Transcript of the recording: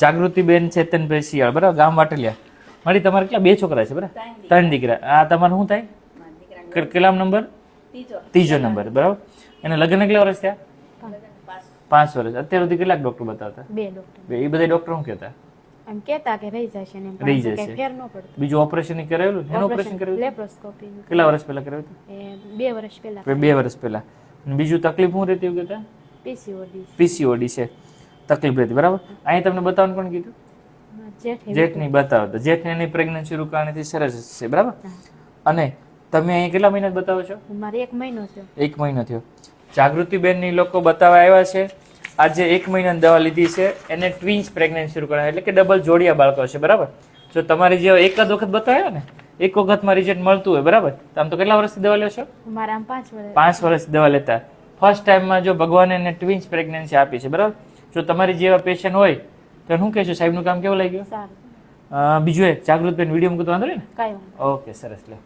જાગૃતિબેન ચેતનભાઈ શિયાળ, બરાબર, ગામ વાટલિયા. મારી તમારે કેટલા 2 છોકરા છે, બરાબર? 3 દીકરા. આ તમારે શું થાય? કેટલામ નંબર? ત્રીજો નંબર, બરાબર. એને લગ્ન કેટલા વર્ષ થયા? 5 વર્ષ. અત્યાર સુધી કેટલાક ડોક્ટર બતાવતા? 2 ડોક્ટર. એ બધા ડોક્ટર શું કહેતા? એમ કહેતા કે રહી જશે ને, રહી પણ જશે. કઈ ફેર ન પડતો. બીજું ઓપરેશન કરાવેલું? એનું ઓપરેશન કરાવ્યું? લેપ્રોસ્કોપી. કેટલા વર્ષ પહેલા કરાવ્યું હતું? એ 2 વર્ષ પહેલા. 2 વર્ષ પહેલા. અને બીજું તકલીફ શું રહેતી એવું કહેતા? પીસીઓડી. પીસીઓડી છે તકલીફ રહેતી, બરાબર. અહીં તમને બતાવવાનું કોણ કીધું? જેઠની બતાવો. તો જેઠની પ્રેગ્નન્સી રોકાણીથી સરસ છે, બરાબર. અને તમે અહીં કેટલા મહિના બતાવો છો? મારે 1 મહિનો થયો. 1 મહિનો થયો. જાગૃતિબેનની લોકો બતાવવા આવ્યા છે. આજે 1 મહિનાની દવા લીધી છે. એને ટ્વિન્સ પ્રેગ્નન્સી રોકાણ એટલે કે ડબલ જોડિયા બાળકો છે, બરાબર. જો તમારી જે એક જ વખત બતાવ્યા ને, એક વખતમાં રિઝલ્ટ મળતું હોય, બરાબર. તો આમ તો કેટલા વર્ષથી દવા લો છો? મારા આમ 5 વર્ષ. 5 વર્ષથી દવા લેતા. ફર્સ્ટ ટાઈમમાં જો ભગવાને એને ટ્વિન્સ પ્રેગ્નન્સી આપી છે, બરાબર. જો તમારી જેવા પેશન્ટ હોય તો શું કહેશો? સાહેબનું કામ કેવું લાગ્યું? સારું. બીજું એક જાગૃતબેન વિડીયો મૂકતો વાંધો ને? કાંઈ વાંધો. ઓકે, સરસ. લે.